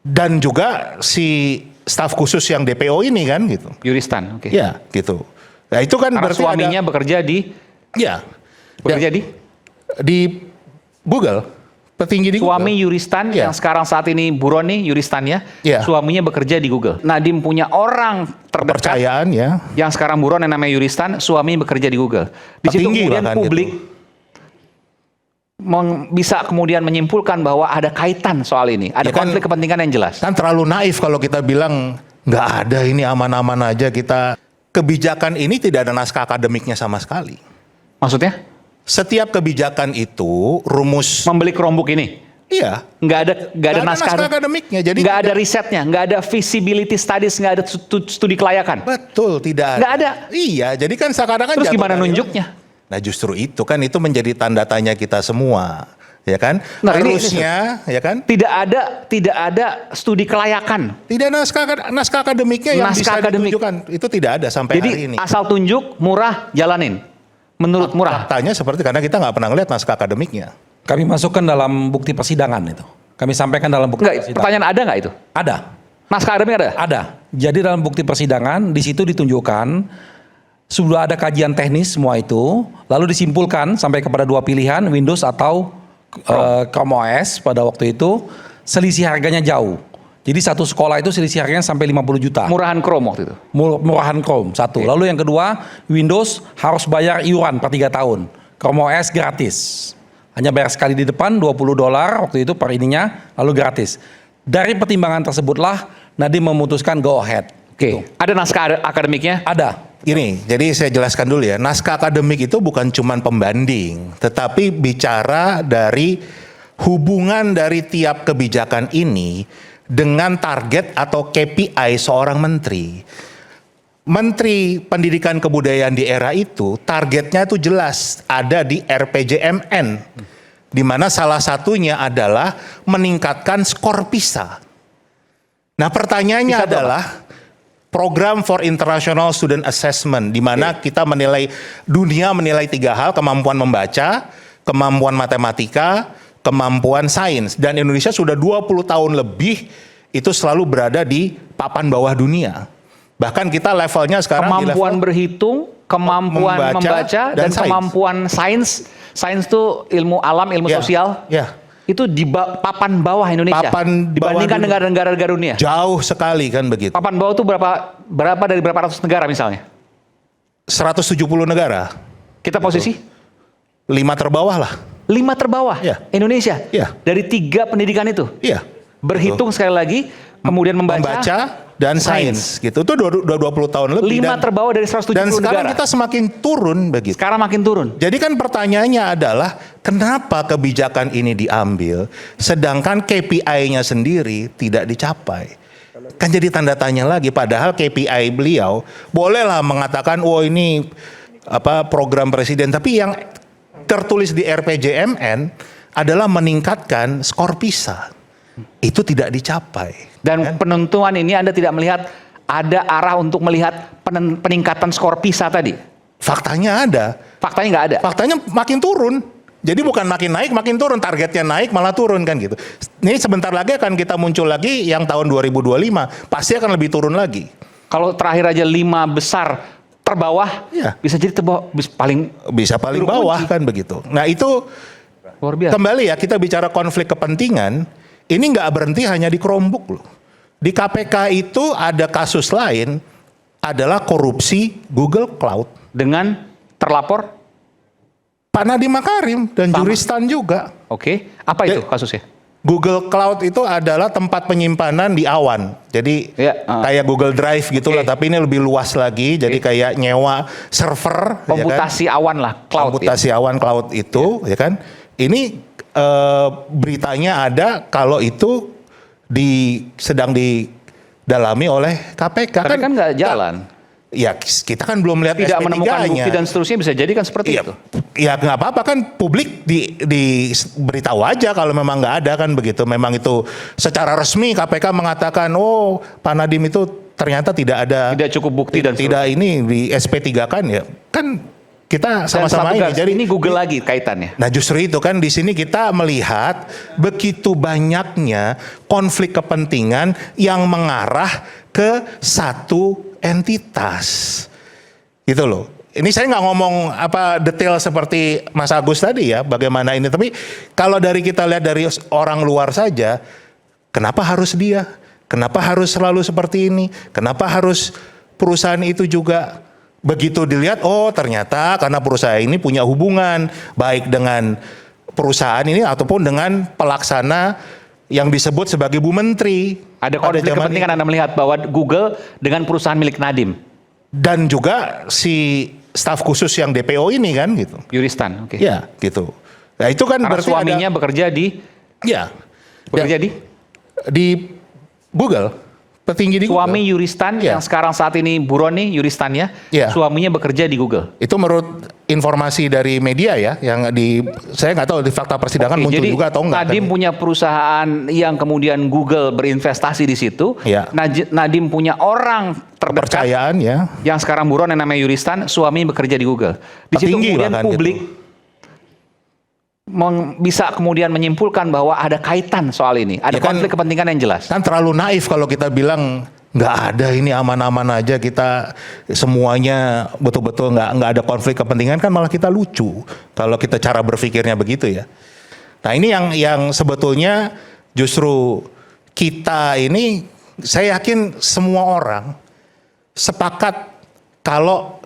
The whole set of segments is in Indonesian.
Dan juga si staf khusus yang DPO ini kan gitu. Yuristan, oke. Ya, gitu. Nah, itu kan Karena berarti suaminya bekerja di bekerja di Google, petinggi di suami Google. Yuristan Ya. yang sekarang saat ini buron nih Yuristan ya. Ya. Suaminya bekerja di Google. Nadiem punya orang terdekat Kepercayaan ya. yang sekarang buron yang namanya Yuristan, suami bekerja di Google. Di situ Petinggi kemudian bahkan publik gitu. bisa kemudian menyimpulkan bahwa ada kaitan soal ini, ada Ya kan, konflik kepentingan yang jelas. Kan terlalu naif kalau kita bilang nggak ada, ini aman-aman aja kita. Kebijakan ini tidak ada naskah akademiknya sama sekali. Maksudnya? Setiap kebijakan itu rumus, Membeli Chromebook ini? iya, Nggak ada naskah akademiknya. Jadi nggak ada tidak- risetnya, nggak ada feasibility studies, nggak ada studi kelayakan. Betul, tidak ada. Nggak ada. Iya, jadi kan sekarang kan Terus jatuh gimana dari nunjuknya? langit. Nah justru itu kan itu menjadi tanda tanya kita semua, ya kan? Nah, Harusnya, ya kan? Tidak ada studi kelayakan. Tidak naskah akademiknya yang Naskah bisa akademik. ditunjukkan. Itu tidak ada sampai hari Jadi ini. asal tunjuk, murah, jalanin. Menurut murah. Faktanya seperti karena kita nggak pernah lihat naskah akademiknya. Kami masukkan dalam bukti persidangan itu. Kami sampaikan dalam bukti Enggak, persidangan. pertanyaan ada nggak itu? Ada. Naskah akademik ada? Ada. Jadi dalam bukti persidangan di situ ditunjukkan sudah ada kajian teknis semua itu, lalu disimpulkan sampai kepada dua pilihan Windows atau Chrome OS pada waktu itu selisih harganya jauh. Jadi satu sekolah itu selisih harganya sampai 50 juta. Murahan Chrome waktu itu. Murahan Chrome satu. Oke. Lalu yang kedua Windows harus bayar iuran per 3 tahun. Chrome OS gratis. Hanya bayar sekali di depan $20 waktu itu per ininya, lalu gratis. Dari pertimbangan tersebutlah Nadiem memutuskan go ahead. Oke. Gitu. Ada naskah akademiknya? Ada. Gini, jadi saya jelaskan dulu ya. Naskah akademik itu bukan cuma pembanding, tetapi bicara dari hubungan dari tiap kebijakan ini dengan target atau KPI seorang menteri. Menteri Pendidikan Kebudayaan di era itu targetnya itu jelas ada di RPJMN, di mana salah satunya adalah meningkatkan skor PISA. Nah pertanyaannya PISA itu apa? adalah Program for International Student Assessment, di mana kita menilai, dunia menilai 3 hal, kemampuan membaca, kemampuan matematika, kemampuan sains. Dan Indonesia sudah 20 tahun lebih itu selalu berada di papan bawah dunia. Bahkan kita levelnya sekarang di Kemampuan level berhitung, kemampuan membaca, dan sains. kemampuan sains. Sains itu ilmu alam, ilmu Ya, sosial. ya. Itu di papan bawah Indonesia. Papan bawah dibandingkan dunia. negara-negara dunia. Jauh sekali kan begitu. Papan bawah itu berapa dari berapa ratus negara misalnya? 170 negara, Kita posisi 5 terbawah lah. 5 terbawah Iya. Indonesia. Iya. Dari 3 pendidikan itu. Iya. Berhitung sekali lagi, kemudian membaca dan sains gitu. Itu udah 20 tahun lebih. 5 terbawah dari 170 dan sekarang negara. kita semakin turun begitu. Sekarang makin turun. Jadi kan pertanyaannya adalah kenapa kebijakan ini diambil sedangkan KPI-nya sendiri tidak dicapai. Kan jadi tanda tanya lagi, padahal KPI beliau bolehlah mengatakan oh ini program presiden, tapi yang tertulis di RPJMN adalah meningkatkan skor PISA. Itu tidak dicapai. Dan penentuan ini Anda tidak melihat ada arah untuk melihat peningkatan skor PISA tadi. Faktanya ada. Faktanya nggak ada. Faktanya makin turun. Jadi bukan makin naik, makin turun. Targetnya naik, malah turun kan gitu. Ini sebentar lagi akan kita muncul lagi yang tahun 2025. Pasti akan lebih turun lagi. Kalau terakhir aja 5 besar terbawah, Iya. bisa jadi paling Bisa paling Turun bawah kunci. kan begitu. Nah itu luar biasa. kembali ya, kita bicara konflik kepentingan. Ini nggak berhenti hanya di Chromebook loh. Di KPK itu ada kasus lain, adalah korupsi Google Cloud. Dengan terlapor, Pak Nadiem Makarim dan Sama. Yuristan juga. oke. Apa itu Ya. kasusnya? Google Cloud itu adalah tempat penyimpanan di awan. Jadi Ya, kayak Google Drive gitulah, Oke. tapi ini lebih luas lagi. Jadi kayak nyewa server, Komputasi awan lah, cloud. komputasi awan cloud itu, ya kan? Ini beritanya ada kalau itu sedang didalami oleh KPK. Tapi kan nggak jalan. Ya kita kan belum lihat Tidak menemukan SP3-nya. bukti dan seterusnya, bisa jadi kan seperti Iya, itu. ya nggak apa-apa kan, publik diberitahu aja kalau memang nggak ada kan begitu. Memang itu secara resmi KPK mengatakan, oh Pak Nadiem itu ternyata tidak ada, Tidak cukup bukti dan tidak ini di SP3 kan ya. Kan kita Dan sama-sama satu ini. garis, Jadi ini Google lagi kaitannya. nah justru itu kan di sini kita melihat begitu banyaknya konflik kepentingan yang mengarah ke satu entitas. Gitu loh. Ini saya nggak ngomong apa detail seperti Mas Agus tadi ya, bagaimana ini. Tapi kalau dari kita lihat dari orang luar saja, kenapa harus dia? Kenapa harus selalu seperti ini? Kenapa harus perusahaan itu juga? Begitu dilihat, oh ternyata karena perusahaan ini punya hubungan baik dengan perusahaan ini ataupun dengan pelaksana yang disebut sebagai Bu Menteri. Ada konflik zaman kepentingan itu. Anda melihat bahwa Google dengan perusahaan milik Nadiem, Dan juga si staf khusus yang DPO ini kan gitu. Yuristan. Oke. Ya gitu. Nah itu kan Karena berarti suaminya bekerja di bekerja di Google. Petinggi di suami Google. Yuristan Iya. yang sekarang saat ini buron nih Yuristan ya. Iya. Suaminya bekerja di Google. Itu menurut informasi dari media ya, yang saya nggak tahu di fakta persidangan Oke, muncul jadi juga atau enggak. Nadiem punya perusahaan yang kemudian Google berinvestasi di situ. Iya. Nadiem punya orang terdekat Kepercayaan ya. yang sekarang buron yang namanya Yuristan, suami bekerja di Google. Di situ Petinggi kemudian bahkan publik gitu. bisa kemudian menyimpulkan bahwa ada kaitan soal ini, ada Ya kan- konflik kepentingan yang jelas. Kan terlalu naif kalau kita bilang nggak ada, ini aman-aman aja, kita semuanya betul-betul nggak ada konflik kepentingan, kan malah kita lucu kalau kita cara berpikirnya begitu ya. Nah ini yang sebetulnya justru kita ini, saya yakin semua orang sepakat kalau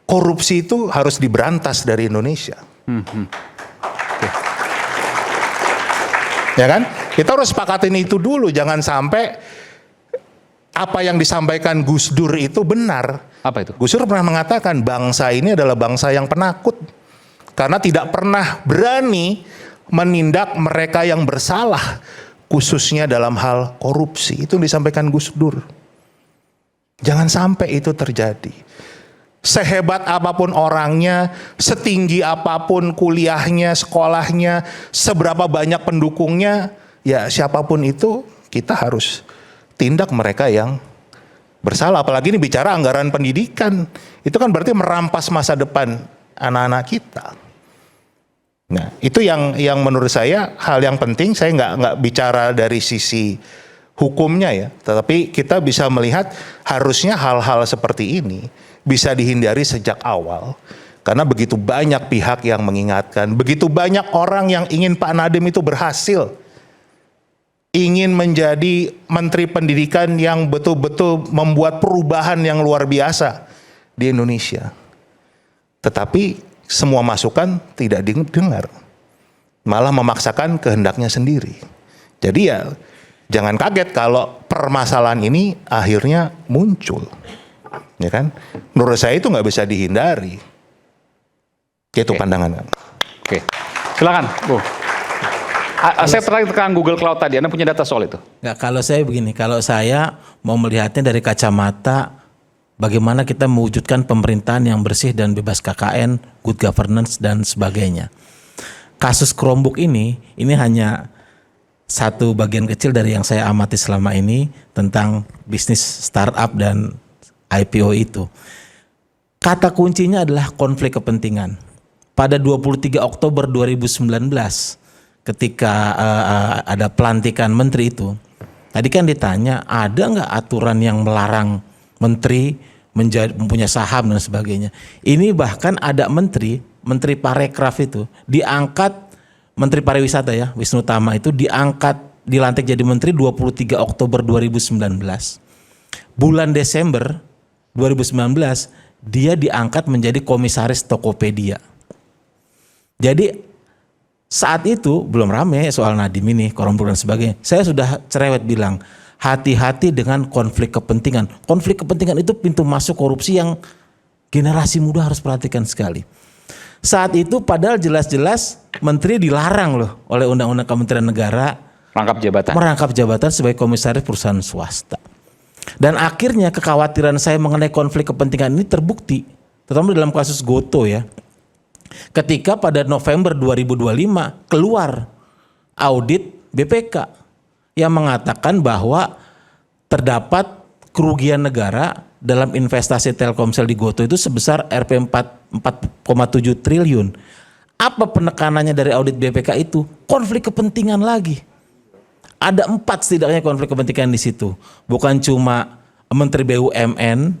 korupsi itu harus diberantas dari Indonesia. Ya kan? Kita harus sepakatin itu dulu, jangan sampai apa yang disampaikan Gus Dur itu benar. Apa itu? Gus Dur pernah mengatakan bangsa ini adalah bangsa yang penakut karena tidak pernah berani menindak mereka yang bersalah, khususnya dalam hal korupsi. Itu yang disampaikan Gus Dur. Jangan sampai itu terjadi. Sehebat apapun orangnya, setinggi apapun kuliahnya, sekolahnya, seberapa banyak pendukungnya, ya siapapun itu kita harus tindak mereka yang bersalah. Apalagi ini bicara anggaran pendidikan, itu kan berarti merampas masa depan anak-anak kita. Nah itu yang menurut saya hal yang penting. Saya nggak bicara dari sisi hukumnya ya, tetapi kita bisa melihat harusnya hal-hal seperti ini bisa dihindari sejak awal. Karena begitu banyak pihak yang mengingatkan, begitu banyak orang yang ingin Pak Nadiem itu berhasil. Ingin menjadi Menteri Pendidikan yang betul-betul membuat perubahan yang luar biasa di Indonesia. Tetapi semua masukan tidak didengar. Malah memaksakan kehendaknya sendiri. Jadi ya jangan kaget kalau permasalahan ini akhirnya muncul. Ya kan? Menurut saya itu nggak bisa dihindari. Itu pandangan. Oke. Silakan, Bu. Saya tertarik dengan Google Cloud tadi. Anda punya data soal itu? Nggak, kalau saya begini, kalau saya mau melihatnya dari kacamata bagaimana kita mewujudkan pemerintahan yang bersih dan bebas KKN, good governance dan sebagainya. Kasus Chromebook ini hanya satu bagian kecil dari yang saya amati selama ini tentang bisnis startup dan IPO itu. Kata kuncinya adalah konflik kepentingan. Pada 23 Oktober 2019 ketika ada pelantikan menteri itu, tadi kan ditanya ada nggak aturan yang melarang menteri mempunyai saham dan sebagainya. Ini bahkan ada menteri Parekraf itu diangkat, Menteri Pariwisata ya, Wisnu Tama itu dilantik jadi menteri 23 Oktober 2019. Bulan Desember 2019 dia diangkat menjadi komisaris Tokopedia. Jadi saat itu belum rame soal Nadiem ini, korupsi dan sebagainya. Saya sudah cerewet bilang, hati-hati dengan konflik kepentingan. Konflik kepentingan itu pintu masuk korupsi yang generasi muda harus perhatikan sekali. Saat itu padahal jelas-jelas menteri dilarang loh oleh Undang-Undang Kementerian Negara merangkap jabatan sebagai komisaris perusahaan swasta. Dan akhirnya kekhawatiran saya mengenai konflik kepentingan ini terbukti, terutama dalam kasus Gotoh ya. Ketika pada November 2025 keluar audit BPK yang mengatakan bahwa terdapat kerugian negara dalam investasi Telkomsel di Gotoh itu sebesar Rp 4,7 triliun. Apa penekanannya dari audit BPK itu? Konflik kepentingan lagi. Ada 4 setidaknya konflik kepentingan di situ. Bukan cuma Menteri BUMN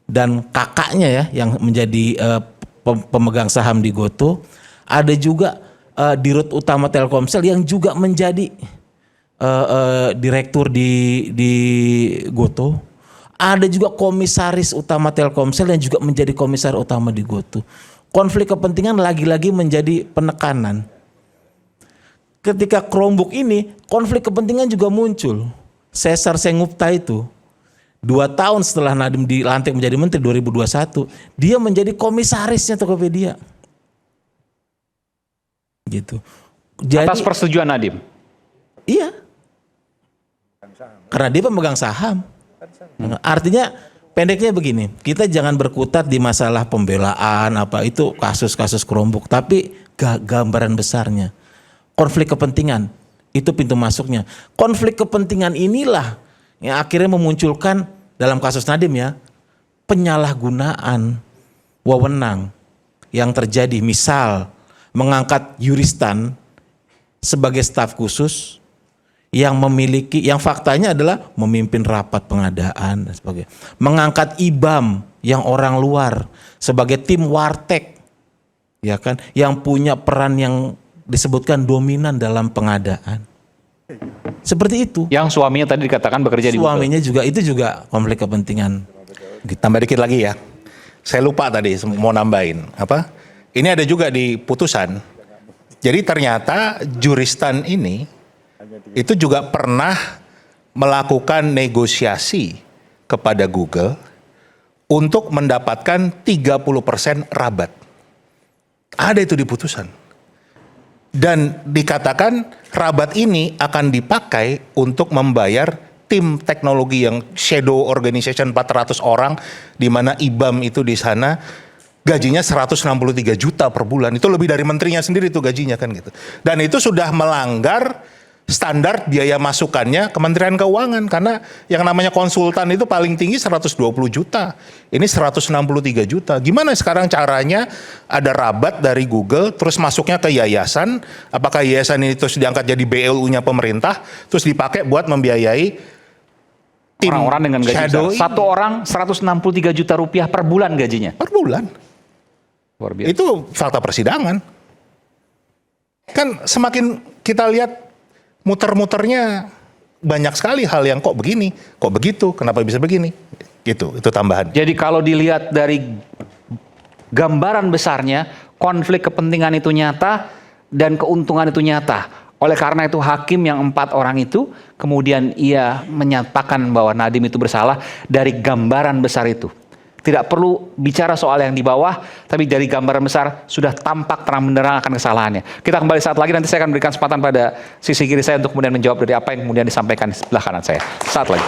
dan kakaknya ya yang menjadi pemegang saham di Gotoh. Ada juga Dirut Utama Telkomsel yang juga menjadi direktur di Gotoh. Ada juga komisaris utama Telkomsel yang juga menjadi komisaris utama di Gotoh. Konflik kepentingan lagi-lagi menjadi penekanan. Ketika Chromebook ini, konflik kepentingan juga muncul. Cesar Sengupta itu 2 tahun setelah Nadiem dilantik menjadi menteri 2021, dia menjadi komisarisnya Tokopedia. Gitu. Jadi, Atas persetujuan Nadiem. iya. Karena dia pemegang saham. Artinya pendeknya begini, kita jangan berkutat di masalah pembelaan apa itu kasus-kasus Chromebook, tapi gambaran besarnya. Konflik kepentingan itu pintu masuknya. Konflik kepentingan inilah yang akhirnya memunculkan dalam kasus Nadiem ya, penyalahgunaan wewenang yang terjadi, misal mengangkat Yuristan sebagai staf khusus yang memiliki, yang faktanya adalah memimpin rapat pengadaan dan sebagainya. Mengangkat IBAM yang orang luar sebagai tim wartek, ya kan, yang punya peran yang disebutkan dominan dalam pengadaan. Seperti itu. Yang suaminya tadi dikatakan bekerja di Google. Suaminya juga, itu juga konflik kepentingan. Tambah dikit lagi ya. Saya lupa tadi mau nambahin apa? Ini ada juga di putusan. Jadi ternyata Juristan ini itu juga pernah melakukan negosiasi kepada Google untuk mendapatkan 30% rabat. Ada itu di putusan. Dan dikatakan rabat ini akan dipakai untuk membayar tim teknologi yang shadow organization 400 orang, di mana IBAM itu di sana gajinya 163 juta per bulan. Itu lebih dari menterinya sendiri tuh gajinya kan gitu. Dan itu sudah melanggar standar biaya masukannya Kementerian Keuangan, karena yang namanya konsultan itu paling tinggi 120 juta. Ini 163 juta. Gimana sekarang caranya ada rabat dari Google terus masuknya ke yayasan? Apakah yayasan ini terus diangkat jadi BLU-nya pemerintah terus dipakai buat membiayai tim Orang-orang dengan gaji shadow besar. Satu orang 163 juta rupiah per bulan gajinya. per bulan? Luar biasa. Itu fakta persidangan. Kan semakin kita lihat muter-muternya banyak sekali hal yang kok begini, kok begitu, kenapa bisa begini. Gitu, itu tambahan. Jadi kalau dilihat dari gambaran besarnya, konflik kepentingan itu nyata dan keuntungan itu nyata. Oleh karena itu hakim yang 4 orang itu kemudian ia menyatakan bahwa Nadiem itu bersalah dari gambaran besar itu. Tidak perlu bicara soal yang di bawah, tapi dari gambaran besar sudah tampak terang benderang akan kesalahannya. Kita kembali saat lagi, nanti saya akan berikan kesempatan pada sisi kiri saya untuk kemudian menjawab dari apa yang kemudian disampaikan di sebelah kanan saya. Saat lagi.